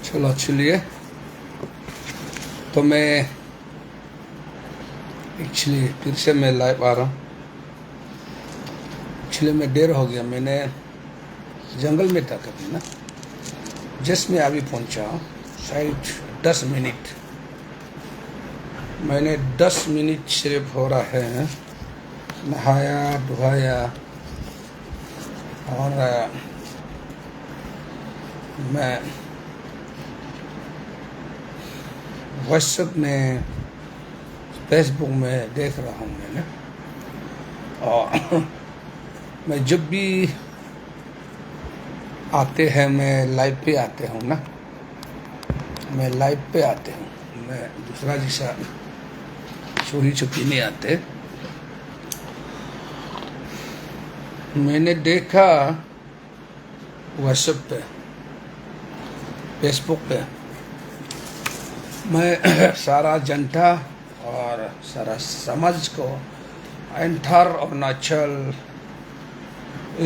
चलो चलिए, तो मैं एक्चुअली फिर से मैं लाइव आ रहा हूँ। एक्चुअली मैं देर हो गया, मैंने जंगल में था कभी ना, जस्ट मैं अभी पहुँचा हूँ, शायद 10 मिनट। मैंने 10 मिनट सिर्फ हो रहा है नहाया धोया, और मैं व्हाट्सएप में फेसबुक में देख रहा हूँ मैंने, और मैं जब भी आते हैं, मैं लाइव पे आते हूँ ना, मैं लाइव पे आते हूँ, मैं दूसरा जैसा चोरी छुपी नहीं आते। मैंने देखा व्हाट्सएप पे, फेसबुक पे, मैं सारा जनता और सारा समाज को, एंटायर अरुणाचल,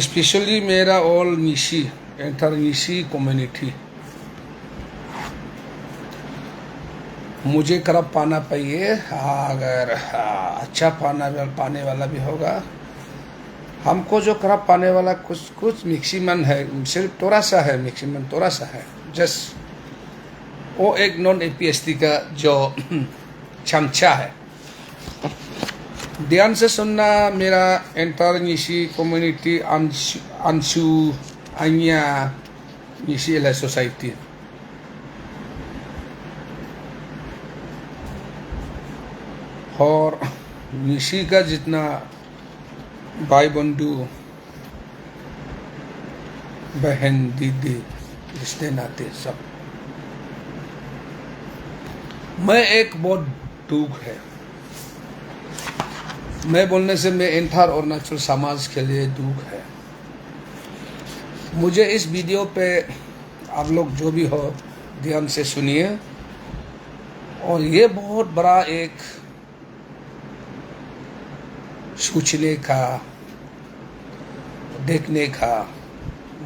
स्पेशली मेरा all Nishi, entire Nishi community, मुझे खराब पाना पाइए, अगर अच्छा पाने वाला भी होगा। हमको जो खराब पाने वाला कुछ मैक्सिमम है, सिर्फ थोड़ा सा है, मैक्सिमम थोड़ा सा है, जस्ट वो एक नॉन एपीएसटी का जो चमचा है। ध्यान से सुनना मेरा एंटायर निशी कम्युनिटी, अंशु अन्या निशी एला सोसाइटी, और निशी का जितना भाई बंधु बहन दीदी रिश्ते नाते सब, मैं एक बहुत दुख है, मैं बोलने से मैं एंटायर अरुणाचल समाज के लिए दुख है। मुझे इस वीडियो पे आप लोग जो भी हो ध्यान से सुनिए, और ये बहुत बड़ा एक सोचने का, देखने का,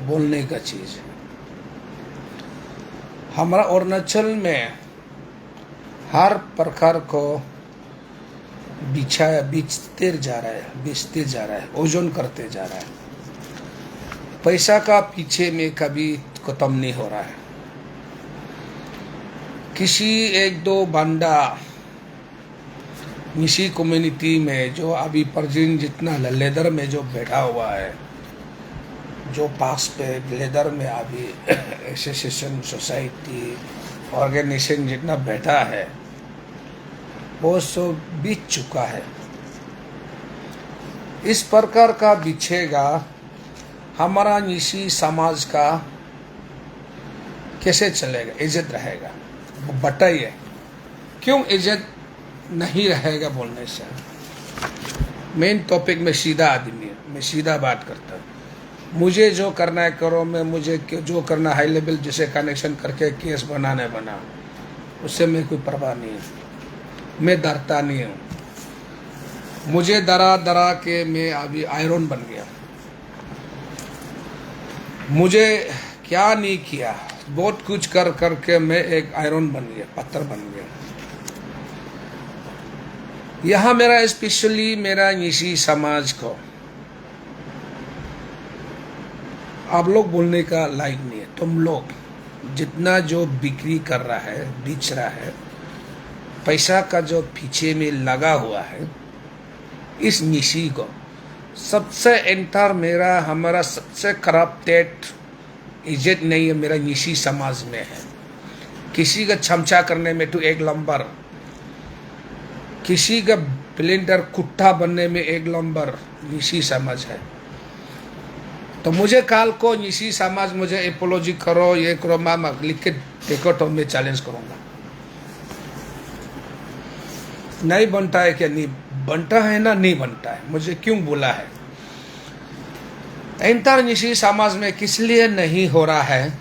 बोलने का चीज है। हमारा अरुणाचल में हर प्रकार को बेचते जा रहा है, ओजन करते जा रहा है। पैसा का पीछे में कभी खत्म नहीं हो रहा है। किसी एक दो बंदा निशी कम्युनिटी में जो अभी परजिन जितना लेदर में जो बैठा हुआ है, जो पास पे लेदर में अभी एसोसिएशन, सोसाइटी, ऑर्गेनाइजेशन जितना बैठा है, वो सब बीत चुका है। इस प्रकार का बिछेगा हमारा निशी समाज का कैसे चलेगा, इज्जत रहेगा? बताइए क्यों इज्जत नहीं रहेगा? बोलने से मेन टॉपिक में सीधा आदमी है, मैं सीधा बात करता हूँ। मुझे जो करना है करो, मैं मुझे जो करना हाई लेवल जैसे कनेक्शन करके केस बनाने बना, उससे मैं कोई परवाह नहीं है, मैं डरता नहीं हूँ। मुझे डरा के मैं अभी आयरन बन गया। मुझे क्या नहीं किया, बहुत कुछ कर करके मैं एक आयरन बन गया, पत्थर बन गया। यहाँ मेरा स्पेशली मेरा निशी समाज को आप लोग बोलने का लायक नहीं है। तुम लोग जितना जो बिक्री कर रहा है, बेच रहा है, पैसा का जो पीछे में लगा हुआ है, इस निशी को सबसे एंटायर मेरा, हमारा सबसे खराब टेट इज्जत नहीं है मेरा निशी समाज में है। किसी का चमचा करने में तो एक नंबर, किसी का ब्लेंडर कुट्टा बनने में एक नंबर निशी समाज है। तो मुझे काल को निशी समाज मुझे एपोलॉजी करो, ये करो, मामा लिख के देखो तो मैं चैलेंज करूंगा। नहीं बनता है क्या? नहीं बनता है ना, नहीं बनता है। मुझे क्यों बोला है? एंटायर निशी समाज में किस लिए नहीं हो रहा है?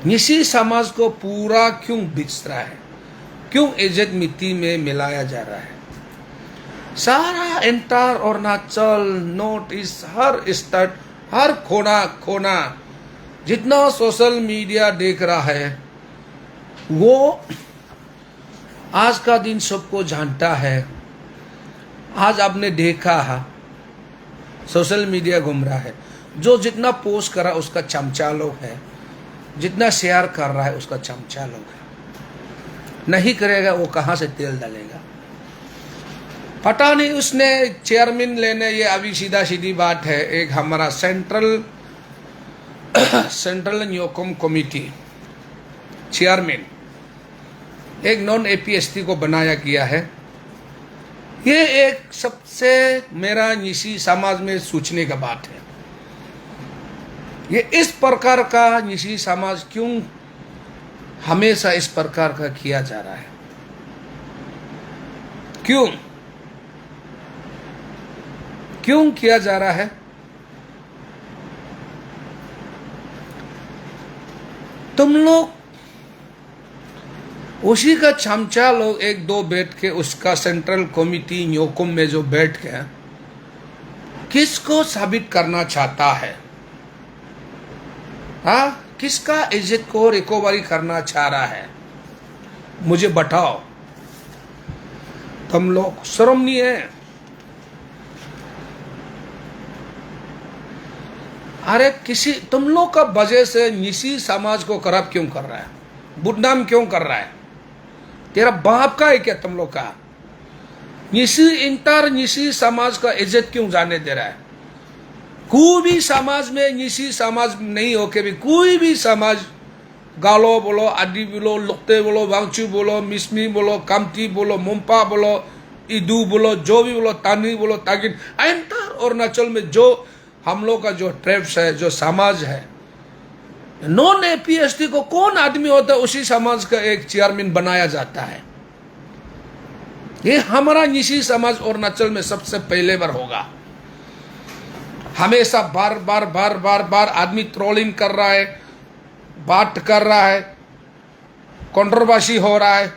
निशी समाज को पूरा क्यों बिच रहा है? क्यों इज्जत मिट्टी में मिलाया जा रहा है? सारा एंटायर अरुणाचल, नॉर्थ ईस्ट, हर स्टेट, हर कोना कोना जितना सोशल मीडिया देख रहा है वो आज का दिन सबको जानता है। आज आपने देखा है सोशल मीडिया घूम रहा है, जो जितना पोस्ट कर रहा है उसका चमचा लोग है, जितना शेयर कर रहा है उसका चमचा लोग है। नहीं करेगा वो कहाँ से तेल डालेगा पता नहीं। उसने चेयरमैन लेने, ये अभी सीधा सीधी बात है, एक हमारा सेंट्रल न्योकुम कमेटी चेयरमैन एक नॉन एपीएसटी को बनाया गया है। ये एक सबसे मेरा निशी समाज में सोचने का बात है। ये इस प्रकार का निशी समाज क्यों हमेशा इस प्रकार का किया जा रहा है? क्यों किया जा रहा है? तुम लोग उसी का चमचा लोग एक दो बैठ के उसका सेंट्रल कमेटी न्योकुम में जो बैठ के किसको साबित करना चाहता है? हाँ, किसका इज्जत को रिकवरी करना चाह रहा है? मुझे बताओ। तुम लोग शर्म नहीं है? अरे तुम लोग का वजह से निशी समाज को खराब क्यों कर रहा है? बदनाम क्यों कर रहा है? तेरा बाप का है क्या तुम लोग का? निशी समाज का इज्जत क्यों जाने दे रहा है? कोई भी समाज में निशी समाज नहीं होके भी कोई भी समाज, गालो बोलो, आदि बोलो, लुकते बोलो, वांगचू बोलो, मिसमी बोलो, कामती बोलो, मुंपा बोलो, ईदू बोलो, जो भी बोलो, तानी बोलो, तागिन, एंटायर अरुणाचल में जो हम लोग का जो ट्राइब्स है, जो समाज है, नॉन एपीएसटी को कौन आदमी होता है उसी समाज का एक चेयरमैन बनाया जाता है। ये हमारा निशी समाज अरुणाचल में सबसे पहले बार होगा। हमेशा बार बार आदमी ट्रोलिंग कर रहा है, बात कर रहा है, कंट्रोवर्सी हो रहा है,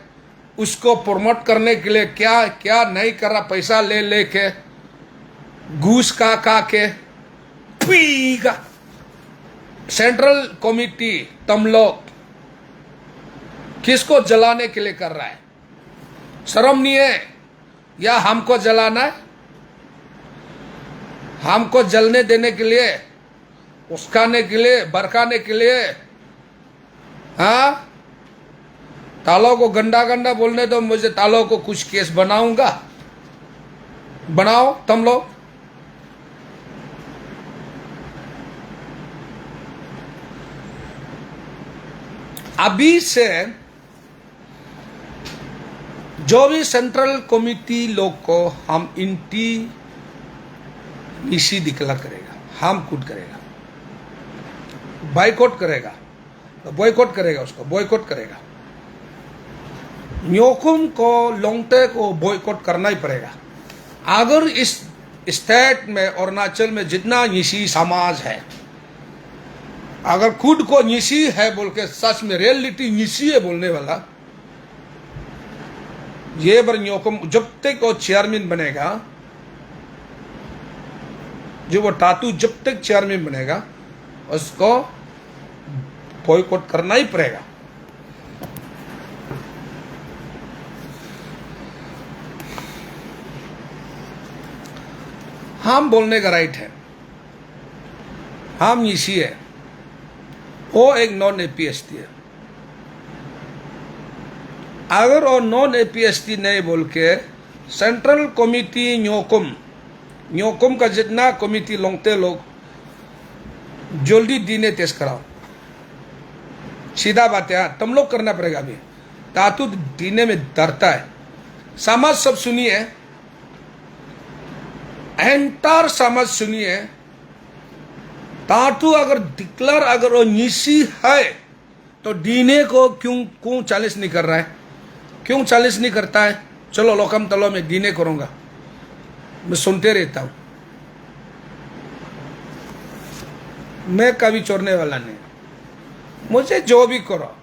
उसको प्रमोट करने के लिए क्या क्या नहीं कर रहा, पैसा ले लेके, घूस का के पीगा। सेंट्रल कमेटी तुम लोग किसको जलाने के लिए कर रहा है? शर्म नहीं है? या हमको जलाना है? हमको जलने देने के लिए, उस्काने के लिए, भड़काने के लिए? हाँ, तालों को गंदा गंदा बोलने दो मुझे, तालों को कुछ केस बनाऊंगा। बनाओ तुम लोग। अभी से जो भी सेंट्रल कमेटी लोग को हम इंटी निशी डिक्लेयर करेगा, हम कूट करेगा, बाइकआउट करेगा, तो बॉयकॉट करेगा, उसको बॉयकॉट करेगा। न्योकुम को, लोंगते को बॉयकॉट करना ही पड़ेगा। अगर इस स्टेट में अरुणाचल में जितना निशी समाज है, अगर खुद को निशी है बोल के सच में रियलिटी निशी है बोलने वाला, ये बार न्योकुम जब तक वो चेयरमैन बनेगा, जो वो टाटू जब तक चेयरमैन बनेगा उसको बॉयकॉट करना ही पड़ेगा। हम बोलने का राइट है, हम निशी है, वो एक नॉन एपीएसटी है। अगर वो नॉन एपीएसटी नहीं बोल के सेंट्रल कमेटी न्योकुम का जितना कमेटी लोंगते लोग जल्दी डीएनए टेस्ट कराओ। सीधा बात है, तुम लोग करना पड़ेगा। अभी तातू डीएनए में डरता है। समाज सब सुनिए, एंटायर समाज सुनिए। तातू अगर डिक्लेयर अगर वो निशी है तो डीएनए को क्यों चैलेंज नहीं कर रहा है? क्यों चैलेंज नहीं करता है? चलो लोकम तलो में डीएनए करूंगा, मैं सुनते रहता हूं। मैं कभी छोड़ने वाला नहीं, मुझे जो भी करो।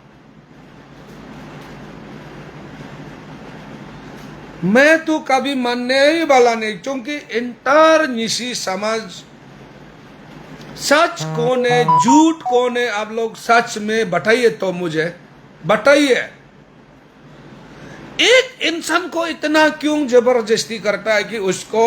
मैं तो कभी मानने ही वाला नहीं, क्योंकि एंटायर निशी समाज सच कौन है, झूठ कौन है? आप लोग सच में बताइए तो मुझे बताइए। एक इंसान को इतना क्यों जबरदस्ती करता है कि उसको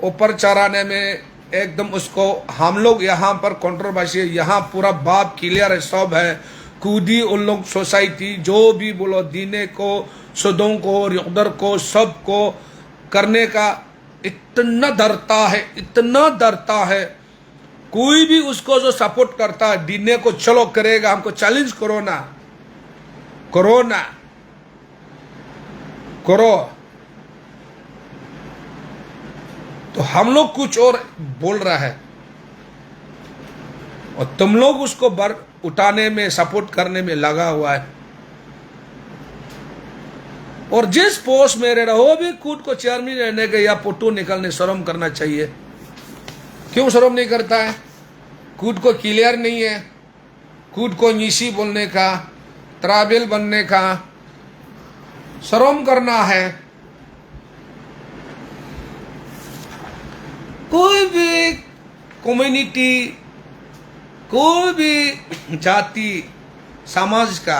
ऊपर चढ़ाने में एकदम उसको, हम लोग यहाँ पर कंट्रोवर्सी है, यहाँ पूरा बात क्लियर है, सब है, खुदी उन लोग सोसाइटी जो भी बोलो दीने को, सुदों को, रिकदर को, सब को करने का इतना डरता है, इतना डरता है। कोई भी उसको जो सपोर्ट करता है दीने को, चलो करेगा, हमको चैलेंज करो ना, करो ना, करो, तो हम लोग कुछ और बोल रहा है और तुम लोग उसको बर उठाने में, सपोर्ट करने में लगा हुआ है। और जिस पोस्ट में रह रहा हो भी खुद को चेयरमैन रहने के या फोटो निकलने शर्म करना चाहिए। क्यों शर्म नहीं करता है? खुद को क्लियर नहीं है, खुद को निशी बोलने का, ट्रावेल बनने का शर्म करना है। कोई भी कम्युनिटी, कोई भी जाति समाज का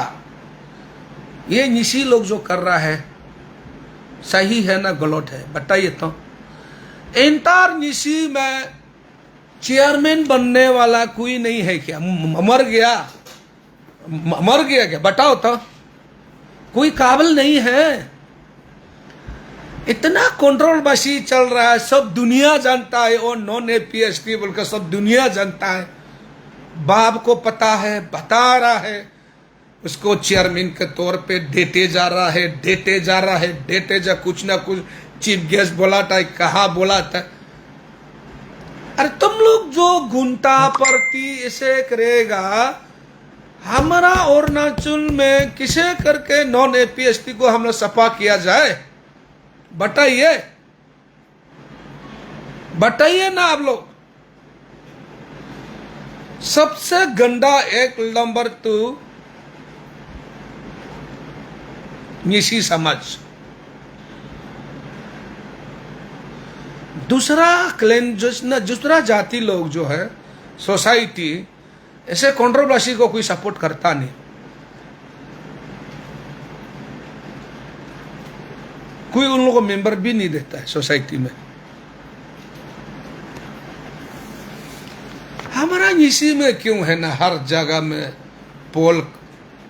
ये निशी लोग जो कर रहा है सही है ना गलत है? बताइए तो। एंटायर निशी में चेयरमैन बनने वाला कोई नहीं है क्या? मर गया, मर गया क्या? बताओ तो। कोई काबिल नहीं है। इतना कंट्रोवर्सी चल रहा है, सब दुनिया जानता है, और नॉन एपीएसटी बोलकर सब दुनिया जानता है। बाप को पता है, बता रहा है, उसको चेयरमैन के तौर पे देते जा रहा है, देते जा रहा है, देते जा, कुछ ना कुछ चीफ गेस्ट बोला था, कहा बोला था। अरे तुम लोग जो गुंता परती इसे करेगा, हमारा अरुणाचल में किसे करके नॉन एपीएसटी को हम लोग सफा किया जाए? बताइए, बताइए ना आप लोग। सबसे गंदा एक नंबर तो निशी समाज, दूसरा क्लेन दूसरा जाति लोग जो है सोसाइटी, ऐसे कंट्रोवर्सी को कोई सपोर्ट करता नहीं। कोई उन लोगों को मेंबर भी नहीं देता है सोसाइटी में। हमारा निशी में क्यों है ना हर जगह में पोल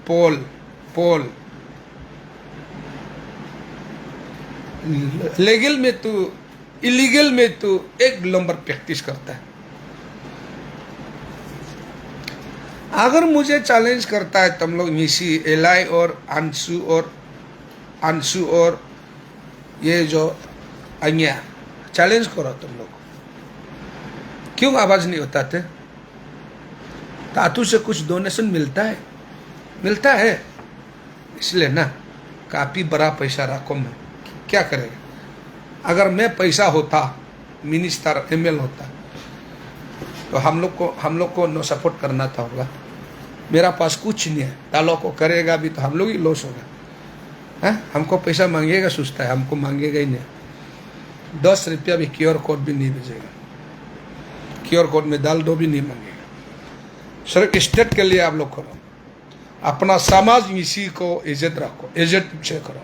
पोल पोल, लीगल में तो इलीगल में तो एक नंबर प्रैक्टिस करता है। अगर मुझे चैलेंज करता है तुम लोग निशी, एलाई और अंशु और ये जो अन्या, चैलेंज करो तुम लोग। क्यों आवाज नहीं उठाते? तातू से कुछ डोनेशन मिलता है, मिलता है, इसलिए ना काफी बड़ा पैसा रकम है। क्या करेगा? अगर मैं पैसा होता, मिनिस्टर एमएल होता, तो हम लोग को नो सपोर्ट करना था होगा। मेरा पास कुछ नहीं है, तालों को करेगा भी तो हम लोग ही लॉस होगा। है, हमको पैसा मांगेगा सोचता है, हमको मांगेगा ही नहीं। 10 रुपया भी क्यूआर कोड भी नहीं भेजेगा, क्यूआर कोड में डाल दो भी नहीं मांगेगा। सिर्फ स्टेट के लिए आप लोग करो, अपना समाज निशी को इज्जत रखो, इज्जत पीछे करो।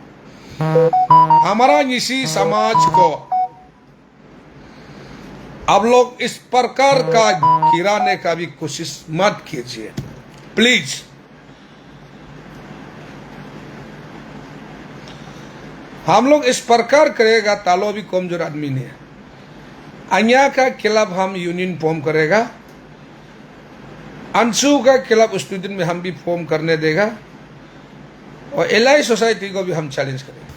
हमारा निशी समाज को आप लोग इस प्रकार का गिराने का भी कोशिश मत कीजिए प्लीज। हम लोग इस प्रकार करेगा तालो भी कमजोर आदमी नहीं है। अन्या का खिलाफ हम यूनियन फॉर्म करेगा, अंशु का खिलाफ स्टूडेंट में हम भी फॉर्म करने देगा, और एलाई सोसाइटी को भी हम चैलेंज करेंगे।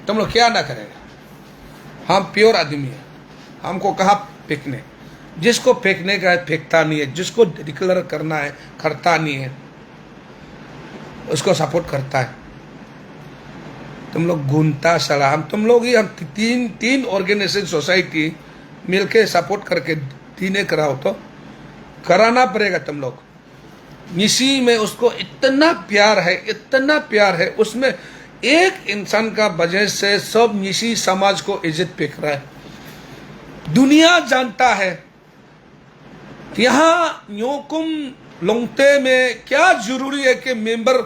तुम लोग क्या ना करेगा? हम प्योर आदमी है, हमको कहा फेंकने, जिसको फेंकने का है फेंकता नहीं है, जिसको डिक्लेयर करना है करता नहीं है, उसको सपोर्ट करता है। तुम लोग गुंता सला, हम तुम लोग ही, हम तीन ऑर्गेनाइजेशन सोसाइटी मिलके सपोर्ट करके दीने कराओ तो कराना पड़ेगा। तुम लोग निशी में उसको इतना प्यार है, इतना प्यार है, उसमें एक इंसान का वजह से सब निशी समाज को इज्जत फेंक रहा है। दुनिया जानता है यहाँ न्योकुम लोंगते में क्या जरूरी है कि मेंबर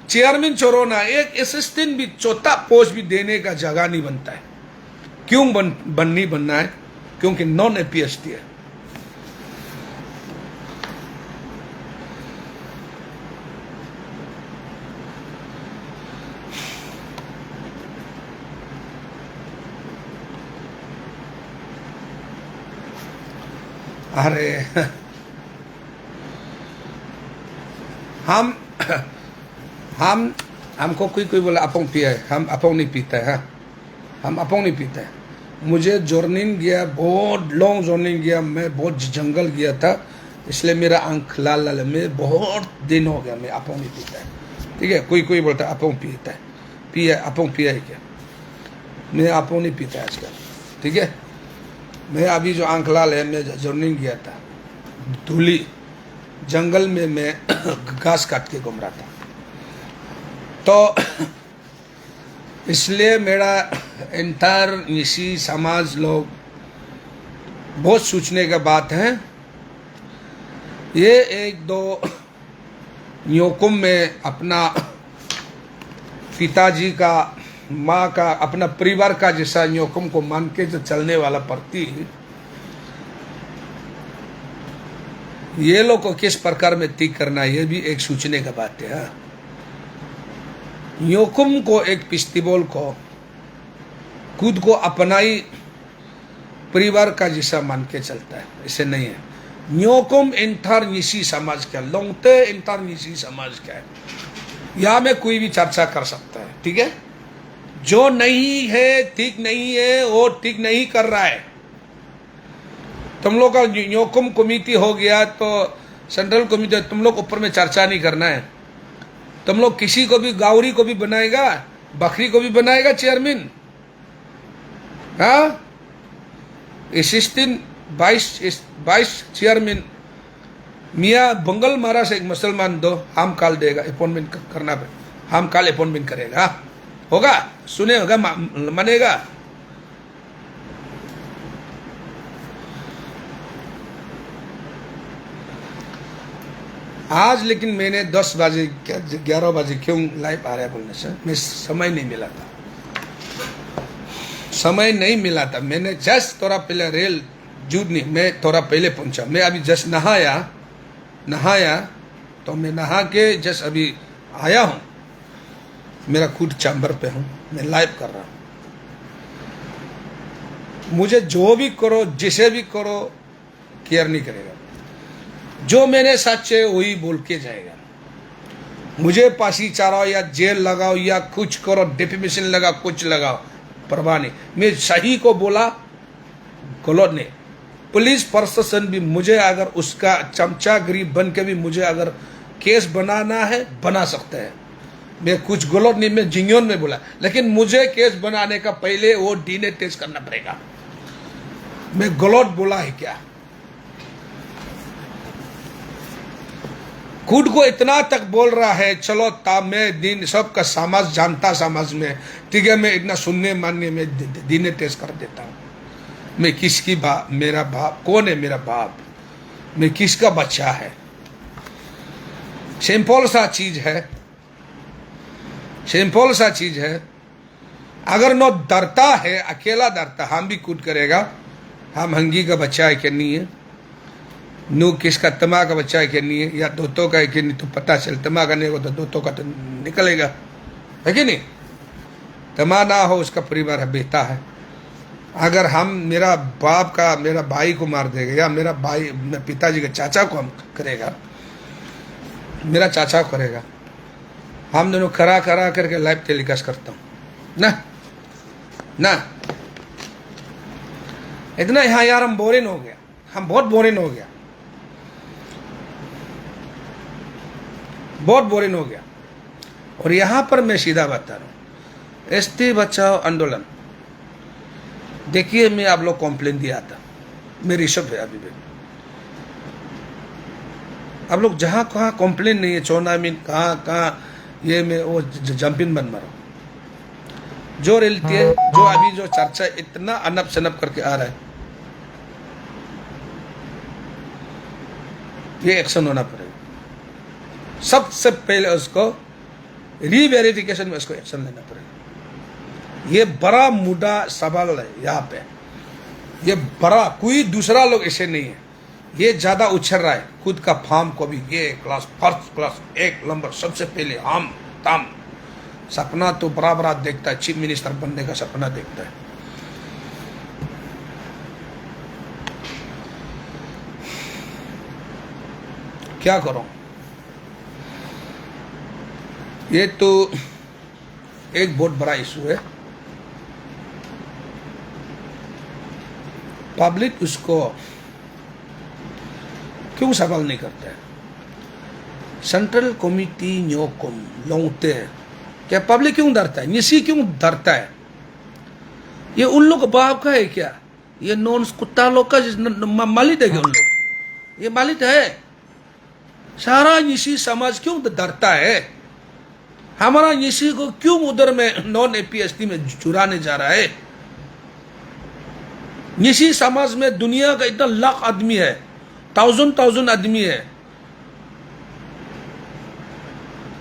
चेयरमैन चोरोना एक असिस्टेंट भी चौथा पोस्ट भी देने का जगह नहीं बनता है। क्यों नहीं बनना है? क्योंकि नॉन एपीएसटी है। अरे हमको कोई बोला अपोंग पिया है, हम अपोंग नहीं पीता है। हम अपोंग नहीं पीता है। मुझे जॉर्निंग गया, बहुत लॉन्ग जॉर्निंग गया, मैं बहुत जंगल गया था, इसलिए मेरा आंख लाल लाल है। मैं बहुत दिन हो गया मैं अपोंग नहीं पीता है। ठीक है, कोई बोलता है अपोंग पीता है, पिया अपोंग पिया है क्या? मैं अपोंग नहीं पीता है आजकल। ठीक है, मैं अभी जो आंख लाल है, मैं जॉर्निंग गया था, धूली जंगल में मैं घास काट के घूम रहा था, तो इसलिए मेरा एंटायर निशी समाज लोग बहुत सोचने का बात है। ये एक दो न्योकुम में अपना पिताजी का, माँ का, अपना परिवार का जैसा न्योकुम को मान के जो चलने वाला प्रति, ये लोग को किस प्रकार में ठीक करना, ये भी एक सोचने का बात है। न्योकुम को एक पिस्तिबोल को खुद को अपना ही परिवार का जैसा मान के चलता है, ऐसे नहीं है। न्योकुम इंटर निशी समाज का, लोंगते इंटर निशी समाज का है। यहाँ में कोई भी चर्चा कर सकता है। ठीक है, जो नहीं है, ठीक नहीं है, वो ठीक नहीं कर रहा है। तुम लोग का न्योकुम कमेटी हो गया तो सेंट्रल कमेटी, तुम लोग ऊपर में चर्चा नहीं करना है। तुम लोग किसी को भी, गावरी को भी बनाएगा, बकरी को भी बनाएगा चेयरमैन। हाँ, असिस्टेंट 22 चेयरमैन मियाँ बंगल मारा से एक मुसलमान दो, हम काल देगा अपॉइंटमेंट करना पे, हम काल अपॉइंटमेंट करेगा। होगा, सुने होगा, मानेगा। आज लेकिन मैंने 10 बजे 11 बजे क्यों लाइव आ रहा है बोलने से, मैं समय नहीं मिला था, समय नहीं मिला था। मैंने जस्ट थोड़ा पहले रेल जूद नहीं, मैं थोड़ा पहले पहुंचा। मैं अभी जस्ट नहाया तो मैं नहा के जस्ट अभी आया हूँ। मेरा खुद चैम्बर पे हूँ, मैं लाइव कर रहा हूँ। मुझे जो भी करो, जिसे भी करो, केयर नहीं करेगा। जो मैंने सच है वही बोल के जाएगा। मुझे फांसी चढ़ाओ या जेल लगाओ या कुछ करो, डिफेमेशन लगाओ, कुछ लगाओ, परवाह नहीं। मैं सही को बोला, गलत नहीं। पुलिस प्रशासन भी मुझे अगर उसका चमचागिरी बन के भी मुझे अगर केस बनाना है, बना सकते हैं। मैं कुछ गलत नहीं, मैं जिंगन में बोला, लेकिन मुझे केस बनाने का पहले वो डीएनए टेस्ट करना पड़ेगा। मैं गलत बोला है क्या? खुद को इतना तक बोल रहा है, चलो मैं दिन सबका समाज जानता, समाज में ठीक है, मैं इतना सुनने मानने में डीएनए टेस्ट कर देता हूँ। मैं किसकी बाप, मेरा बाप कौन है? मेरा बाप, मैं किसका बच्चा है? सिंपल सा चीज है, सिंपल सा चीज है। अगर नो डरता है, अकेला डरता, हम भी कूद करेगा। हम हंगी का बच्चा है कि नहीं है, नू किसका तमा का बच्चा है कि नहीं है, या दोतों का है कि नहीं, तो पता चल। तमा का नहीं हो तो दोतों का तो निकलेगा, है कि नहीं? तमा ना हो, उसका परिवार है, बेटा है। अगर हम, मेरा बाप का मेरा भाई को मार देगा, या मेरा भाई पिताजी के चाचा को हम करेगा, मेरा चाचा करेगा, हम दोनों खरा करके लाइव टेलीकास्ट करता हूँ ना। इतना यहाँ यार हम बोरिंग हो गया, हम बहुत बोरिंग हो गया, बहुत बोरिंग हो गया। और यहाँ पर मैं सीधा बता रहा हूँ, एसटी बचाओ आंदोलन, देखिए मैं आप लोग कॉम्प्लेन दिया था, मेरी सब है अभी भी। आप लोग जहाँ कहाँ कॉम्प्लेन नहीं है, चौनामीन कहाँ ये में वो जंपिंग बन मारो, जो रियलिटी है, जो अभी जो चर्चा इतना अनप शनप करके आ रहा है, ये एक्शन होना पड़ेगा। सबसे पहले उसको रीवेरिफिकेशन में उसको एक्शन लेना पड़ेगा। ये बड़ा मुद्दा सवाल है यहाँ पे, ये बड़ा, कोई दूसरा लोग ऐसे नहीं है, ये ज्यादा उछल रहा है खुद का फार्म को भी, ये क्लास फर्स्ट क्लास 1 नंबर सबसे पहले हम तम, सपना तो बड़ा बड़ा देखता है, चीफ मिनिस्टर बनने का सपना देखता है। क्या करो, ये तो एक बहुत बड़ा इशू है। पब्लिक उसको क्यों सवाल नहीं करता है? सेंट्रल कमिटी न्योकुम लोंगते, क्या पब्लिक क्यों डरता है? निशी क्यों डरता है? ये उन लोग का बाप का है क्या? ये नॉन कुत्ता लोग का मालिक है क्या उन लोग? ये मालिक है। सारा निशी समाज क्यों डरता है? हमारा निशी को क्यों उधर में नॉन एपीएसटी में चुराने जा रहा है? निशी समाज में दुनिया का इतना लाख आदमी है, थाउजेंड आदमी है,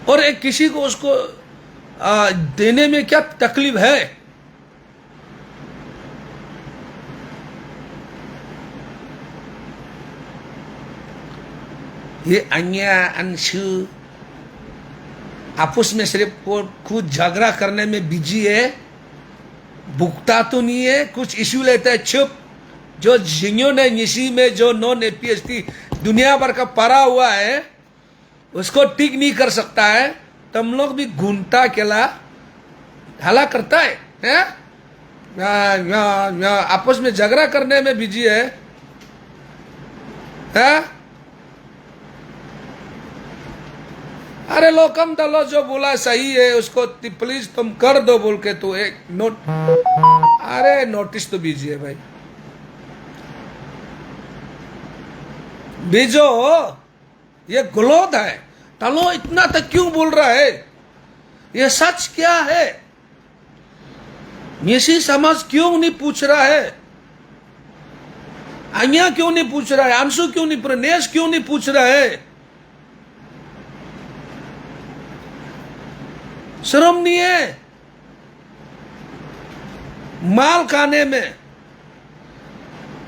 और एक किसी को उसको देने में क्या तकलीफ है? ये अन्या अंशु आपस में सिर्फ खुद झगड़ा करने में बिजी है, भुगता तो नहीं है, कुछ इश्यू लेता है चुप। जो जिन्होंने निशी में जो नॉन एपीएसटी दुनिया भर का पड़ा हुआ है उसको ठीक नहीं कर सकता है, तुम लोग भी घूमता अकेला हला करता है, आपस में झगड़ा करने में बिजी है, अरे लोकम दलो जो बोला सही है उसको प्लीज तुम कर दो बोल के तो एक नोट, अरे नोटिस तो बीजिए भाई, बीजो। ये गलत है, तलो इतना तक क्यों बोल रहा है? ये सच क्या है? निशी समाज क्यों नहीं पूछ रहा है? अन्या क्यों नहीं पूछ रहा है? अंशु क्यों नहीं, प्रनेश क्यों नहीं पूछ रहा है? शर्म नहीं है? माल खाने में,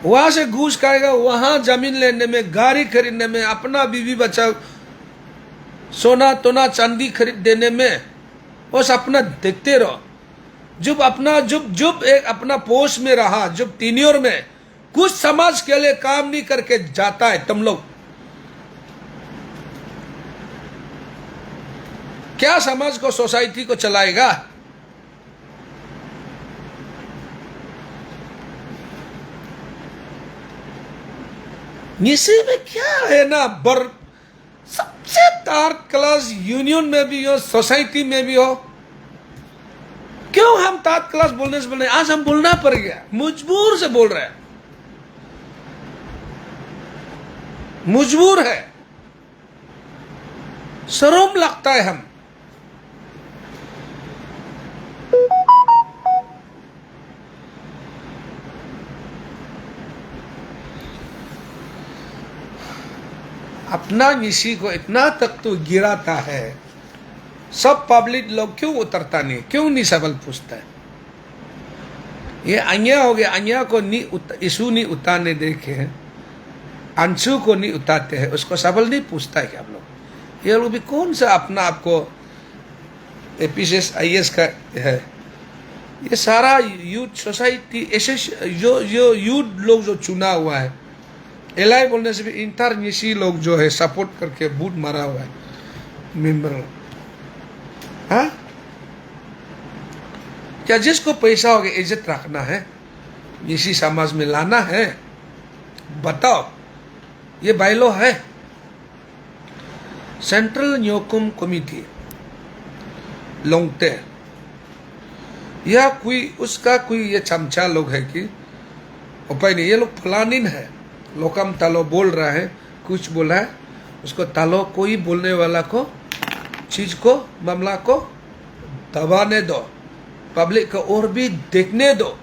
वहां से घूस खाएगा, वहां जमीन लेने में, गाड़ी खरीदने में, अपना बीवी बच्चा सोना तोना चांदी खरीद देने में, बस अपना देखते रहो। जब अपना जब एक अपना पोस्ट में रहा, जब तीनियोर में कुछ समाज के लिए काम नहीं करके जाता है तुम लोग, क्या समाज को, सोसाइटी को चलाएगा? निशी में क्या है ना, सबसे थर्ड क्लास यूनियन में भी हो, सोसाइटी में भी हो, क्यों हम थर्ड क्लास बोलने से बोलने? आज हम बोलना पड़ गया, मजबूर से बोल रहे हैं, मजबूर है, शर्म लगता है। हम अपना निशी को इतना तक तो गिराता है, सब पब्लिक लोग क्यों उतरता नहीं, क्यों नहीं सवाल पूछता है? ये अन्या हो गया, अन्या को नहीं इशू नहीं उतारने देखे हैं, अंशु को नहीं उतारते हैं, उसको सवाल नहीं पूछता है क्या आप लोग? ये लोग भी कौन सा अपना आपको एपीएस आईएएस का है? ये सारा यूथ सोसाइटी ऐसे जो यूथ लोग जो चुना हुआ है, एलआई बोलने से भी इंटर निशी लोग जो है सपोर्ट करके बूट मारा हुआ है मेंबर। हाँ, क्या जिसको पैसा हो गया इज्जत रखना है, निशी समाज में लाना है, बताओ। ये बाइलो है, सेंट्रल न्योकुम कमिटी लोंगते, या कोई उसका कोई ये चमचा लोग है कि उपाय नहीं, ये लोग फलानिन है, लोकम तालो बोल रहा है, कुछ बोला है उसको तालो, कोई बोलने वाला को चीज को मामला को दबाने दो, पब्लिक को और भी देखने दो,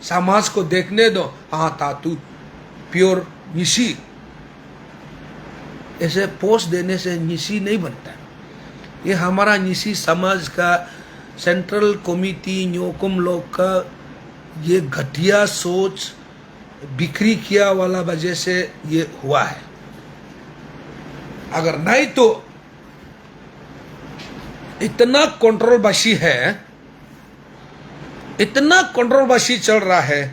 समाज को देखने दो। हाँ तातू प्योर निशी ऐसे पोस्ट देने से निशी नहीं बनता। ये हमारा निशी समाज का सेंट्रल कमिटी न्योकुम लोग का ये घटिया सोच बिक्री किया वाला वजह से ये हुआ है। अगर नहीं तो इतना कंट्रोवर्सी है, इतना कंट्रोवर्सी चल रहा है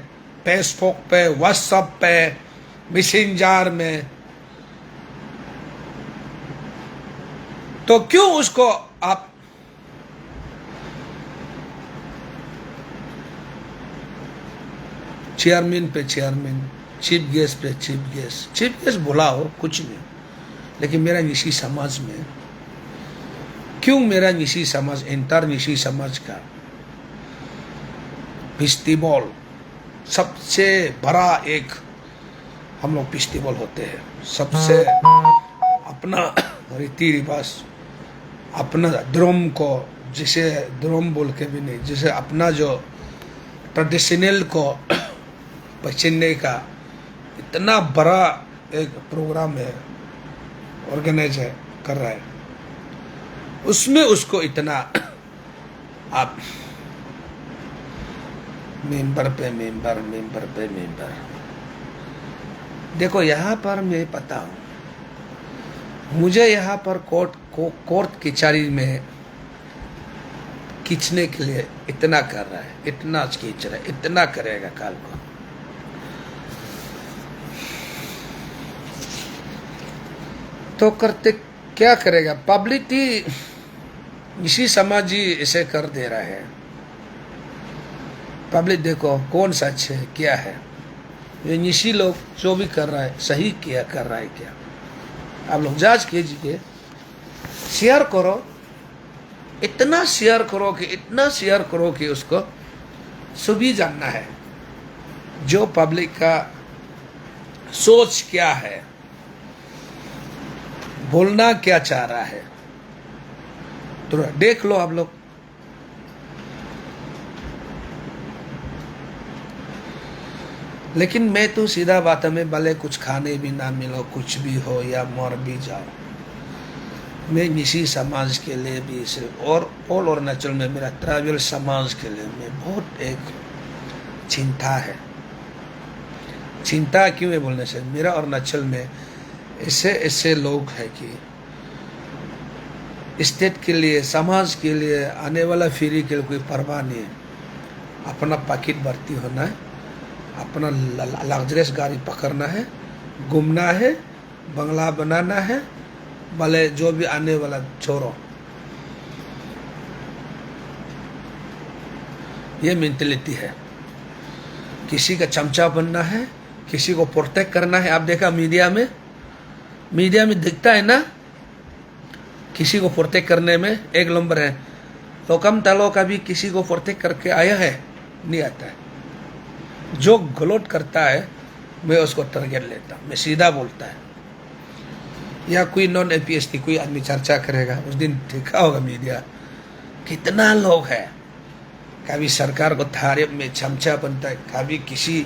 फेसबुक पे, व्हाट्सएप पे, मैसेंजर में, तो क्यों उसको आप चेयरमैन पे चेयरमैन, चीफ गेस्ट पे चीफ गेस्ट बुलाओ, कुछ नहीं, लेकिन मेरा निशी समाज में क्यों, मेरा निशी समाज, इंटर निशी समाज का फेस्टिवल सबसे बड़ा एक हम लोग फेस्टिवल होते हैं, सबसे अपना रीति रिवाज, अपना धर्म को, जिसे धर्म बोल के भी नहीं, जिसे अपना जो ट्रेडिशनल को पहचानने का इतना बड़ा एक प्रोग्राम है, ऑर्गेनाइज है, कर रहा है, उसमें उसको इतना आप मेंबर पे मेंबर, मेंबर पे मेंबर। देखो यहाँ पर मैं पता हूँ, मुझे यहाँ पर कोर्ट कचहरी में खींचने के लिए इतना कर रहा है, इतना खींच रहा है, इतना करेगा काल को। तो करते क्या करेगा, पब्लिक इसी समाज ही इसे कर दे रहा है। पब्लिक देखो कौन सच है क्या है, ये निशी लोग जो भी कर रहा है सही किया कर रहा है क्या, आप लोग जांच कीजिए, शेयर करो, इतना शेयर करो कि इतना शेयर करो कि उसको सभी जानना है जो पब्लिक का सोच क्या है, बोलना क्या चाह रहा है, तो देख लो आप लोग। लेकिन मैं तो सीधा बात में, भले कुछ खाने भी ना मिलो, कुछ भी हो या मर भी जाओ, मैं निशी समाज के लिए भी सिर्फ और ऑल अरुणाचल में मेरा ट्राइबल समाज के लिए मैं बहुत एक चिंता है। चिंता क्यों है बोलने से, मेरा अरुणाचल में ऐसे ऐसे लोग हैं कि स्टेट के लिए, समाज के लिए, आने वाला पीढ़ी के लिए कोई परवाह नहीं है। अपना पॉकेट भर्ती होना है, अपना लग्जरियस गाड़ी पकड़ना है, घूमना है, बंगला बनाना है, भले जो भी आने वाला छोड़ो। ये मेंटेलिटी है, किसी का चमचा बनना है, किसी को प्रोटेक्ट करना है। आप देखा मीडिया में दिखता है ना, किसी को प्रोटेक्ट करने में एक नंबर है। लोकम तालो का भी किसी को प्रोटेक्ट करके आया है, नहीं आता है। जो गलत करता है मैं उसको टारगेट लेता हूँ, मैं सीधा बोलता है। या कोई नॉन एपीएसटी कोई आदमी चर्चा करेगा, उस दिन देखा होगा मीडिया कितना लोग है, कभी सरकार को तारीफ में चमचा बनता है, कभी किसी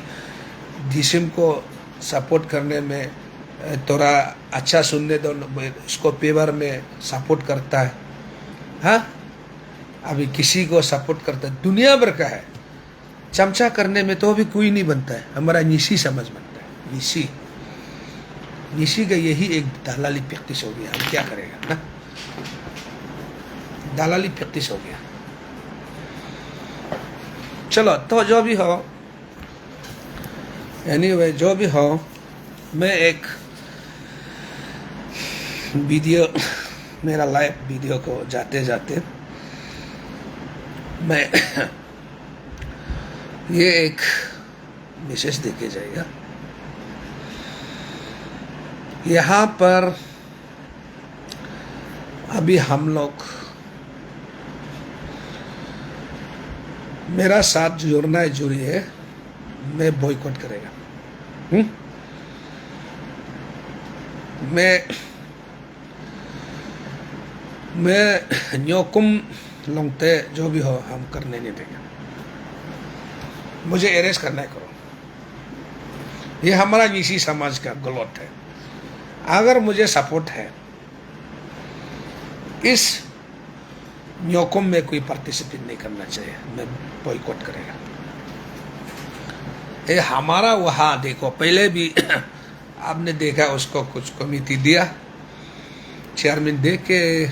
डिसिम को सपोर्ट करने में थोड़ा अच्छा सुनने दो उसको पेपर में सपोर्ट करता है। हाँ, अभी किसी को सपोर्ट करता है, दुनिया भर का है। चमचा करने में तो भी कोई नहीं बनता है, हमारा निशी समझ बनता है। निशी का यही एक दलाली प्रैक्टिस हो गया। हम क्या करेगा ना, दलाली प्रैक्टिस हो गया। चलो तो जो भी हो, एनीवे जो भी हो, मैं एक वीडियो, मेरा लाइव वीडियो को जाते जाते मैं ये एक मैसेज देके जाएगा। यहाँ पर अभी हम लोग, मेरा साथ जुड़ना है, जुड़िए, मैं बॉयकॉट करेगा। मैं न्योकुम लोंगते जो भी हो हम करने नहीं देंगे। मुझे अरेस्ट करना है, करो। ये हमारा निशी समाज का गलत है। अगर मुझे सपोर्ट है, इस न्योकुम में कोई पार्टिसिपेट नहीं करना चाहिए, मैं बॉयकॉट करेगा। ये हमारा वहाँ देखो, पहले भी आपने देखा उसको कुछ कमिटी दिया, चेयरमैन दे के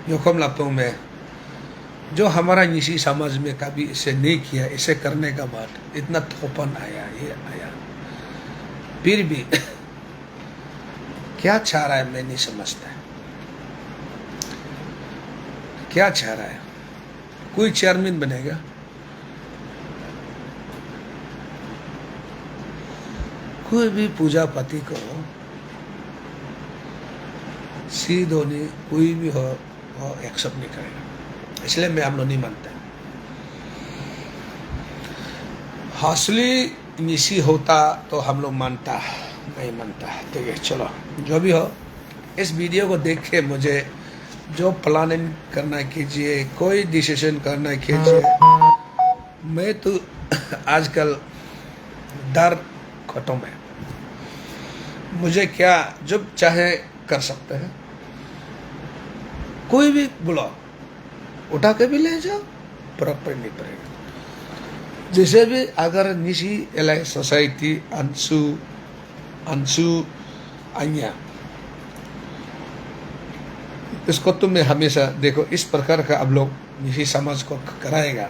न्योकुम लापतों में, जो हमारा निशी समाज में कभी इसे नहीं किया, इसे करने का बाद इतना थोपन आया, ये आया, फिर भी क्या चाह रहा है मैं नहीं समझता। क्या चाह रहा है? कोई चेयरमैन बनेगा, कोई भी पूजा पाती को सीधो नहीं, कोई भी हो एक्सेप्ट नहीं करेगा, इसलिए मैं हम लोग नहीं मानते। हासली निशी होता तो हम लोग मानता, नहीं मानता। ठीक है, चलो जो भी हो, इस वीडियो को देख के मुझे जो प्लानिंग करना कीजिए, कोई डिसीजन करना कीजिए। मैं तो आजकल डर खत्म है, मुझे क्या जब चाहे कर सकते हैं, कोई भी बुलाओ उठा के भी ले जाओ, फर्क नहीं पड़ेगा। जैसे भी अगर निशी एलाई सोसाइटी अंशु अन्या, इसको तो मैं हमेशा देखो इस प्रकार का अब लोग निशी समाज को कराएगा।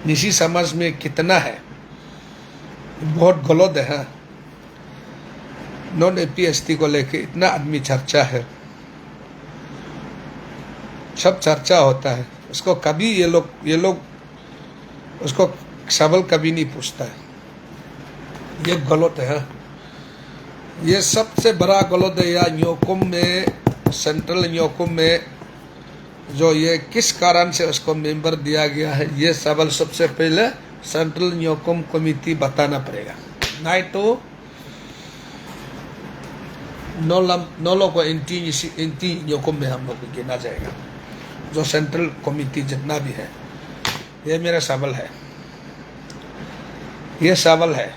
निशी समाज में कितना है, बहुत गलत है। नॉन एपीएसटी को लेके इतना आदमी चर्चा है, सब चर्चा होता है, उसको कभी ये लोग उसको सवाल कभी नहीं पूछता है। ये गलत है, ये सबसे बड़ा गलत है। या न्योकुम में, सेंट्रल न्योकुम में जो ये किस कारण से उसको मेंबर दिया गया है, ये सवाल सबसे पहले सेंट्रल न्योकुम कमेटी बताना पड़ेगा। नहीं तो नौ लोग को इंटी न्योकुम में हम लोग को गिना जाएगा, जो सेंट्रल कमेटी जितना भी है। ये मेरा सवाल है, ये सवाल है।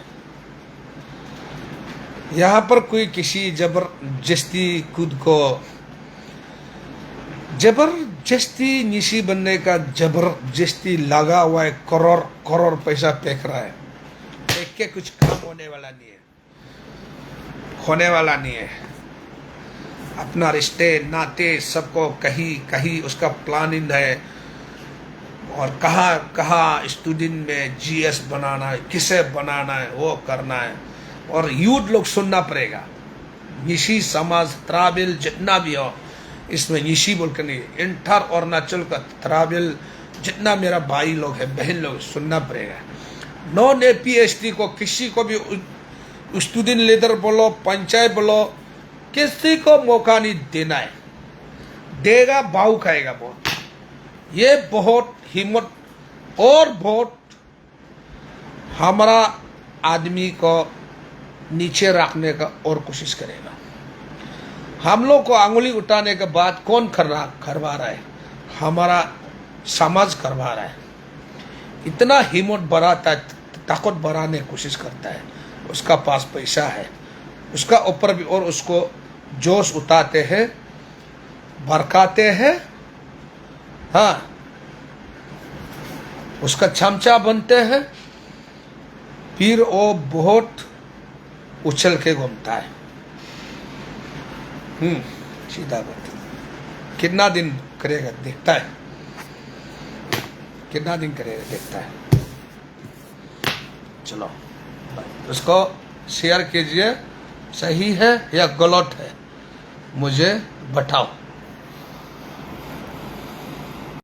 यहाँ पर कोई किसी जबरदस्ती खुद को जबरदस्ती निशी बनने का जबरदस्ती लगा हुआ है, करोड़ पैसा फेंक रहा है, देख के कुछ काम होने वाला नहीं है। अपना रिश्ते नाते सबको कहीं उसका प्लानिंग है, और कहाँ स्टूडेंट में जीएस बनाना है, किसे बनाना है, वो करना है। और यूथ लोग सुनना पड़ेगा, निशी समाज त्राबिल जितना भी हो, इसमें निशी बोल कर नहीं, इंटर अरुणाचल का त्राबिल जितना मेरा भाई लोग है, बहन लोग, सुनना पड़ेगा। नॉन एपीएसटी को किसी को भी स्टूडेंट लीडर बोलो, पंचायत बोलो, किसी को मौका नहीं देना है। देगा बाहू खाएगा बहुत। ये बहुत हिम्मत और बहुत हमारा आदमी को नीचे रखने का और कोशिश करेगा। हम लोग को अंगुली उठाने के बाद कौन करवा रहा है? हमारा समाज करवा रहा है। इतना हिम्मत बढ़ाता है, ताकत बढ़ाने की कोशिश करता है, उसका पास पैसा है, उसका ऊपर भी, और उसको जोश उतारते हैं, भड़काते हैं, हाँ, उसका चमचा बनते हैं, फिर वो बहुत उछल के घूमता है। सीधा बात। कितना दिन करेगा देखता है, कितना दिन करेगा देखता है। चलो उसको शेयर कीजिए, सही है या गलत है मुझे बताओ।